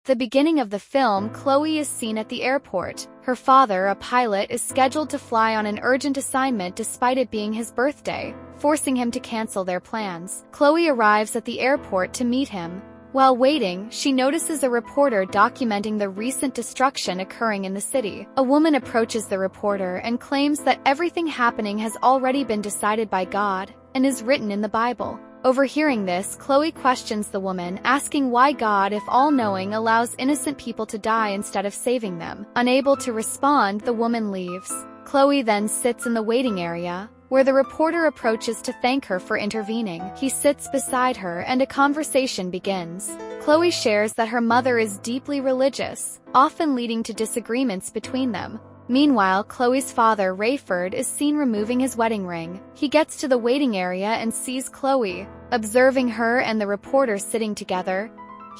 The beginning of the film, Chloe is seen at the airport. Her father, a pilot, is scheduled to fly on an urgent assignment despite it being his birthday, forcing him to cancel their plans. Chloe arrives at the airport to meet him. While waiting, she notices a reporter documenting the recent destruction occurring in the city. A woman approaches the reporter and claims that everything happening has already been decided by God and is written in the Bible. Overhearing this, Chloe questions the woman, asking why God, if all-knowing, allows innocent people to die instead of saving them. Unable to respond, the woman leaves. Chloe then sits in the waiting area, where the reporter approaches to thank her for intervening. He sits beside her and a conversation begins. Chloe shares that her mother is deeply religious, often leading to disagreements between them. Meanwhile, Chloe's father, Rayford, is seen removing his wedding ring. He gets to the waiting area and sees Chloe. Observing her and the reporter sitting together,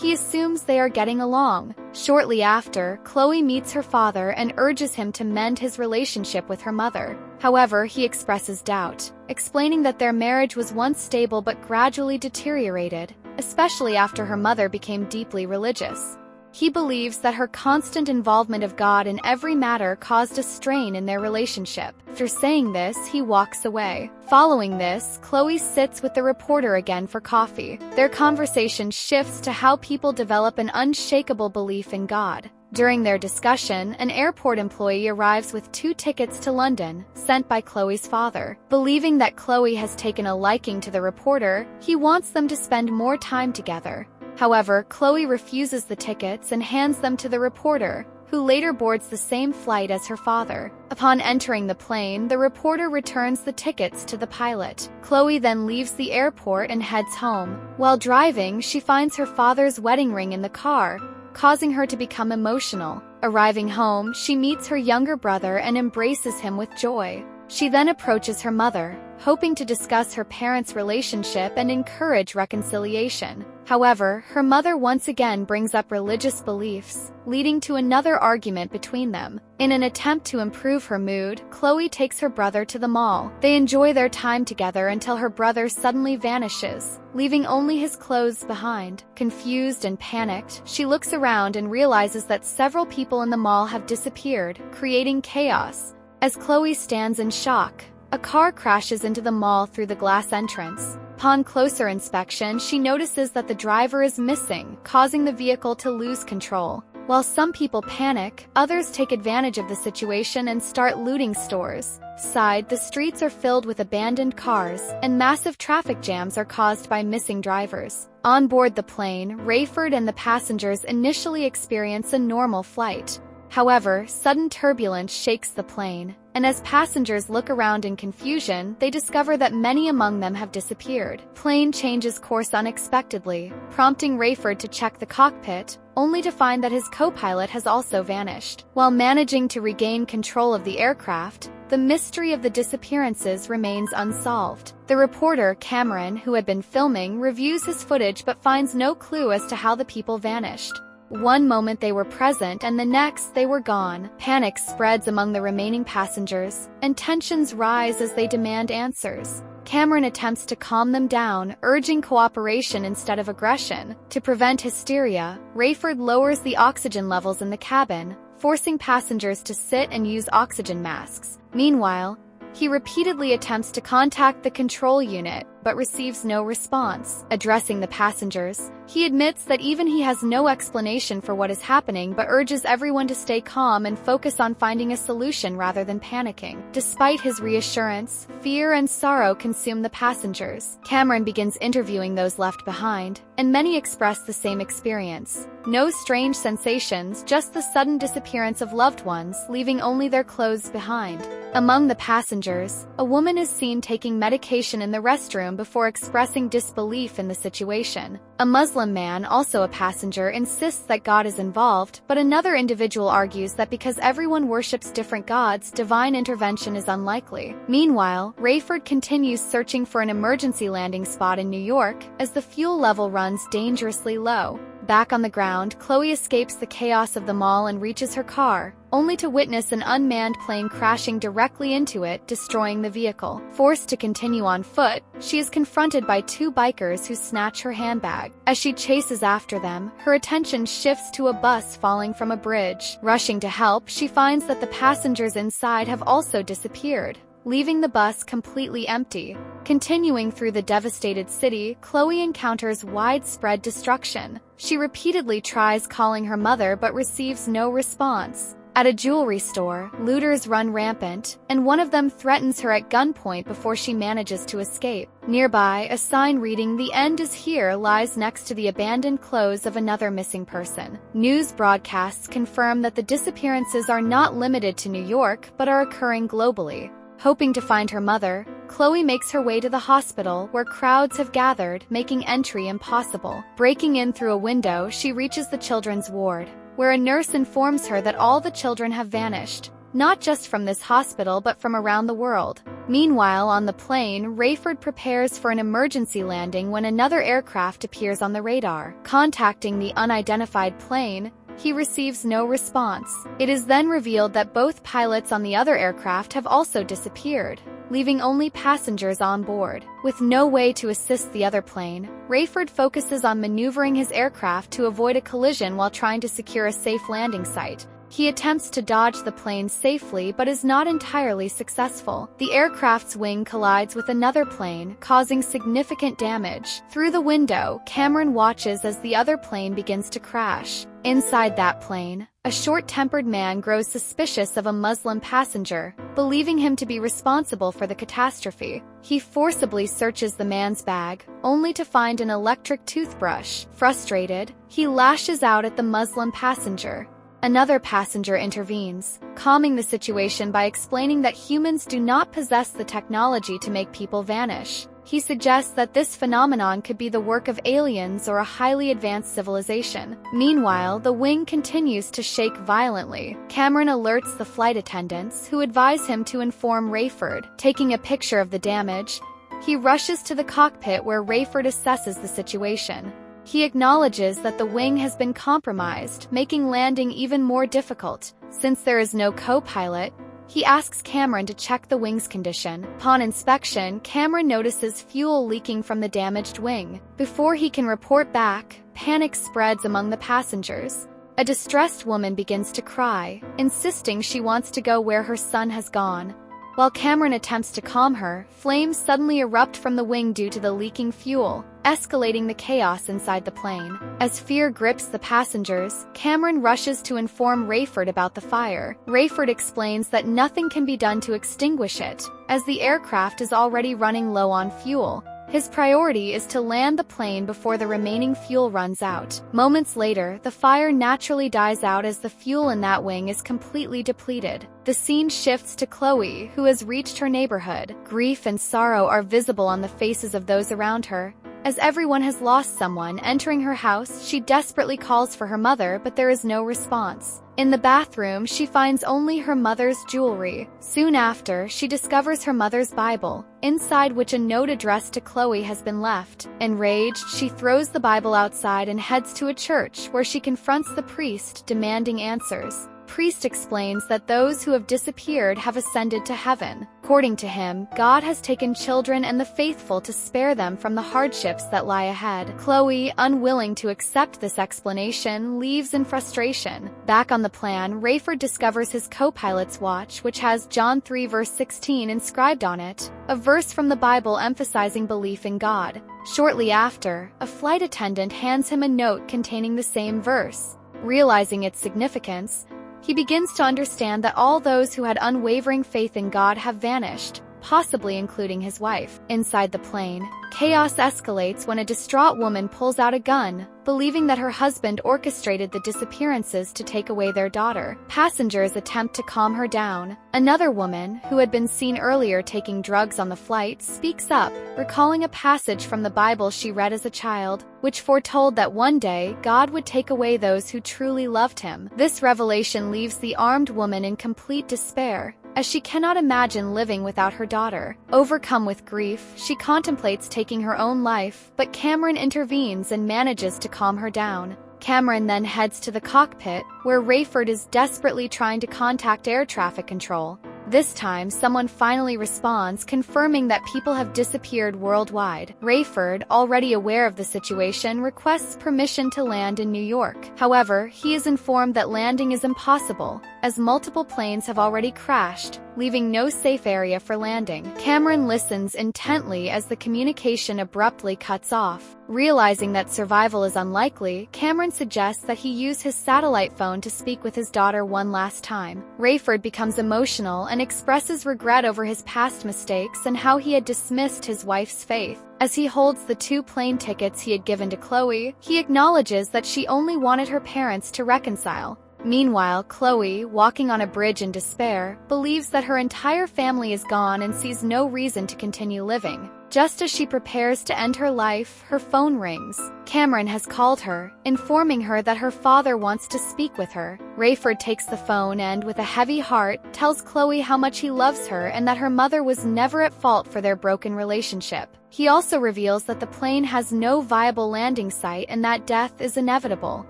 he assumes they are getting along. Shortly after, Chloe meets her father and urges him to mend his relationship with her mother. However, he expresses doubt, explaining that their marriage was once stable but gradually deteriorated, especially after her mother became deeply religious. He believes that her constant involvement of God in every matter caused a strain in their relationship. After saying this, he walks away. Following this, Chloe sits with the reporter again for coffee. Their conversation shifts to how people develop an unshakable belief in God. During their discussion, an airport employee arrives with 2 tickets to London, sent by Chloe's father. Believing that Chloe has taken a liking to the reporter, he wants them to spend more time together. However, Chloe refuses the tickets and hands them to the reporter, who later boards the same flight as her father. Upon entering the plane, the reporter returns the tickets to the pilot. Chloe then leaves the airport and heads home. While driving, she finds her father's wedding ring in the car, causing her to become emotional. Arriving home, she meets her younger brother and embraces him with joy. She then approaches her mother, hoping to discuss her parents' relationship and encourage reconciliation. However, her mother once again brings up religious beliefs, leading to another argument between them. In an attempt to improve her mood, Chloe takes her brother to the mall. They enjoy their time together until her brother suddenly vanishes, leaving only his clothes behind. Confused and panicked, she looks around and realizes that several people in the mall have disappeared, creating chaos. As Chloe stands in shock, a car crashes into the mall through the glass entrance. Upon closer inspection, she notices that the driver is missing, causing the vehicle to lose control. While some people panic, others take advantage of the situation and start looting stores. The streets are filled with abandoned cars, and massive traffic jams are caused by missing drivers. On board the plane, Rayford and the passengers initially experience a normal flight. However, sudden turbulence shakes the plane, and as passengers look around in confusion, they discover that many among them have disappeared. Plane changes course unexpectedly, prompting Rayford to check the cockpit, only to find that his co-pilot has also vanished. While managing to regain control of the aircraft, the mystery of the disappearances remains unsolved. The reporter, Cameron, who had been filming, reviews his footage but finds no clue as to how the people vanished. One moment they were present and the next they were gone. Panic spreads among the remaining passengers, and tensions rise as they demand answers. Cameron attempts to calm them down, urging cooperation instead of aggression. To prevent hysteria, Rayford lowers the oxygen levels in the cabin, forcing passengers to sit and use oxygen masks. Meanwhile, he repeatedly attempts to contact the control unit, but receives no response. Addressing the passengers, he admits that even he has no explanation for what is happening but urges everyone to stay calm and focus on finding a solution rather than panicking. Despite his reassurance, fear and sorrow consume the passengers. Cameron begins interviewing those left behind, and many express the same experience. No strange sensations, just the sudden disappearance of loved ones, leaving only their clothes behind. Among the passengers, a woman is seen taking medication in the restroom before expressing disbelief in the situation. A Muslim man, also a passenger, insists that God is involved, but another individual argues that because everyone worships different gods, divine intervention is unlikely. Meanwhile, Rayford continues searching for an emergency landing spot in New York as the fuel level runs dangerously low. Back on the ground, Chloe escapes the chaos of the mall and reaches her car, only to witness an unmanned plane crashing directly into it, destroying the vehicle. Forced to continue on foot, she is confronted by two bikers who snatch her handbag. As she chases after them, her attention shifts to a bus falling from a bridge. Rushing to help, she finds that the passengers inside have also disappeared, leaving the bus completely empty. Continuing through the devastated city, Chloe encounters widespread destruction. She repeatedly tries calling her mother but receives no response. At a jewelry store, looters run rampant, and one of them threatens her at gunpoint before she manages to escape. Nearby, a sign reading "The end is here" lies next to the abandoned clothes of another missing person. News broadcasts confirm that the disappearances are not limited to New York but are occurring globally. Hoping to find her mother, Chloe makes her way to the hospital, where crowds have gathered, making entry impossible. Breaking in through a window, she reaches the children's ward, where a nurse informs her that all the children have vanished, not just from this hospital but from around the world. Meanwhile, on the plane, Rayford prepares for an emergency landing when another aircraft appears on the radar. Contacting the unidentified plane, he receives no response. It is then revealed that both pilots on the other aircraft have also disappeared, leaving only passengers on board. With no way to assist the other plane, Rayford focuses on maneuvering his aircraft to avoid a collision while trying to secure a safe landing site. He attempts to dodge the plane safely but is not entirely successful. The aircraft's wing collides with another plane, causing significant damage. Through the window, Cameron watches as the other plane begins to crash. Inside that plane, a short-tempered man grows suspicious of a Muslim passenger, believing him to be responsible for the catastrophe. He forcibly searches the man's bag, only to find an electric toothbrush. Frustrated, he lashes out at the Muslim passenger. Another passenger intervenes, calming the situation by explaining that humans do not possess the technology to make people vanish. He suggests that this phenomenon could be the work of aliens or a highly advanced civilization. Meanwhile, the wing continues to shake violently. Cameron alerts the flight attendants, who advise him to inform Rayford. Taking a picture of the damage, he rushes to the cockpit where Rayford assesses the situation. He acknowledges that the wing has been compromised, making landing even more difficult. Since there is no co-pilot, he asks Cameron to check the wing's condition. Upon inspection, Cameron notices fuel leaking from the damaged wing. Before he can report back, panic spreads among the passengers. A distressed woman begins to cry, insisting she wants to go where her son has gone. While Cameron attempts to calm her, flames suddenly erupt from the wing due to the leaking fuel, escalating the chaos inside the plane. As fear grips the passengers, Cameron rushes to inform Rayford about the fire. Rayford explains that nothing can be done to extinguish it, as the aircraft is already running low on fuel. His priority is to land the plane before the remaining fuel runs out. Moments later, the fire naturally dies out as the fuel in that wing is completely depleted. The scene shifts to Chloe, who has reached her neighborhood. Grief and sorrow are visible on the faces of those around her. As everyone has lost someone, entering her house, she desperately calls for her mother, but there is no response. In the bathroom, she finds only her mother's jewelry. Soon after, she discovers her mother's Bible, inside which a note addressed to Chloe has been left. Enraged, she throws the Bible outside and heads to a church, where she confronts the priest, demanding answers. Priest explains that those who have disappeared have ascended to heaven. According to him, God has taken children and the faithful to spare them from the hardships that lie ahead. Chloe, unwilling to accept this explanation, leaves in frustration. Back on the plan, Rayford discovers his co-pilot's watch, which has John 3 verse 16 inscribed on it, a verse from the Bible emphasizing belief in God. Shortly after, a flight attendant hands him a note containing the same verse. Realizing its significance, he begins to understand that all those who had unwavering faith in God have vanished, possibly including his wife. Inside the plane, chaos escalates when a distraught woman pulls out a gun, believing that her husband orchestrated the disappearances to take away their daughter. Passengers attempt to calm her down. Another woman, who had been seen earlier taking drugs on the flight, speaks up, recalling a passage from the Bible she read as a child, which foretold that one day God would take away those who truly loved him. This revelation leaves the armed woman in complete despair, as she cannot imagine living without her daughter. Overcome with grief, she contemplates taking her own life, but Cameron intervenes and manages to calm her down. Cameron then heads to the cockpit, where Rayford is desperately trying to contact air traffic control. This time, someone finally responds, confirming that people have disappeared worldwide. Rayford, already aware of the situation, requests permission to land in New York. However, he is informed that landing is impossible, as multiple planes have already crashed, leaving no safe area for landing. Cameron listens intently as the communication abruptly cuts off. Realizing that survival is unlikely, Cameron suggests that he use his satellite phone to speak with his daughter one last time. Rayford becomes emotional and expresses regret over his past mistakes and how he had dismissed his wife's faith. As he holds the 2 plane tickets he had given to Chloe, he acknowledges that she only wanted her parents to reconcile. Meanwhile, Chloe, walking on a bridge in despair, believes that her entire family is gone and sees no reason to continue living. Just as she prepares to end her life, her phone rings. Cameron has called her, informing her that her father wants to speak with her. Rayford takes the phone and, with a heavy heart, tells Chloe how much he loves her and that her mother was never at fault for their broken relationship. He also reveals that the plane has no viable landing site and that death is inevitable.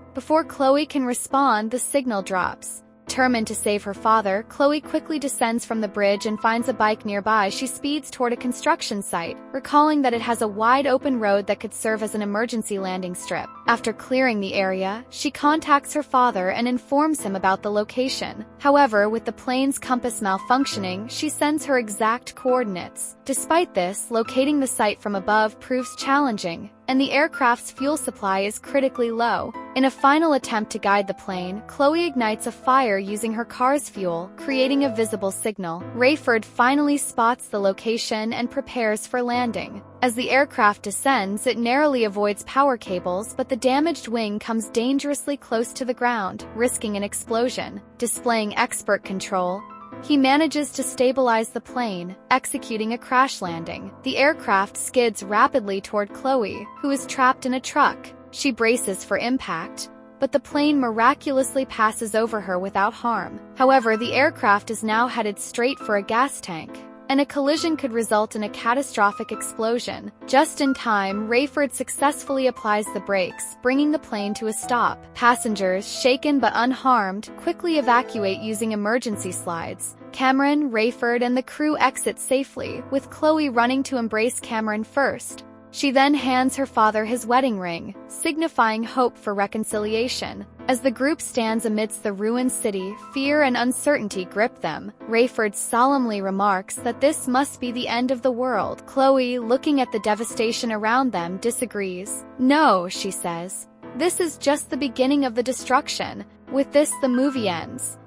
Before Chloe can respond, the signal drops. Determined to save her father, Chloe quickly descends from the bridge and finds a bike nearby. She speeds toward a construction site, recalling that it has a wide-open road that could serve as an emergency landing strip. After clearing the area, she contacts her father and informs him about the location. However, with the plane's compass malfunctioning, she sends her exact coordinates. Despite this, locating the site from above proves challenging, and the aircraft's fuel supply is critically low. In a final attempt to guide the plane, Chloe ignites a fire using her car's fuel, creating a visible signal. Rayford finally spots the location and prepares for landing. As the aircraft descends, it narrowly avoids power cables, but the damaged wing comes dangerously close to the ground, risking an explosion. Displaying expert control, he manages to stabilize the plane, executing a crash landing. The aircraft skids rapidly toward Chloe, who is trapped in a truck. She braces for impact, but the plane miraculously passes over her without harm. However, the aircraft is now headed straight for a gas tank, and a collision could result in a catastrophic explosion. Just in time, Rayford successfully applies the brakes, bringing the plane to a stop. Passengers, shaken but unharmed, quickly evacuate using emergency slides. Cameron, Rayford, and the crew exit safely, with Chloe running to embrace Cameron first. She then hands her father his wedding ring, signifying hope for reconciliation. As the group stands amidst the ruined city, fear and uncertainty grip them. Rayford solemnly remarks that this must be the end of the world. Chloe, looking at the devastation around them, disagrees. "No," she says. "This is just the beginning of the destruction. With this, the movie ends."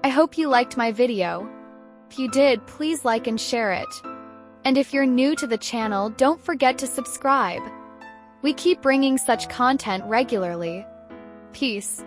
I hope you liked my video. If you did, please like and share it. And if you're new to the channel, don't forget to subscribe. We keep bringing such content regularly. Peace.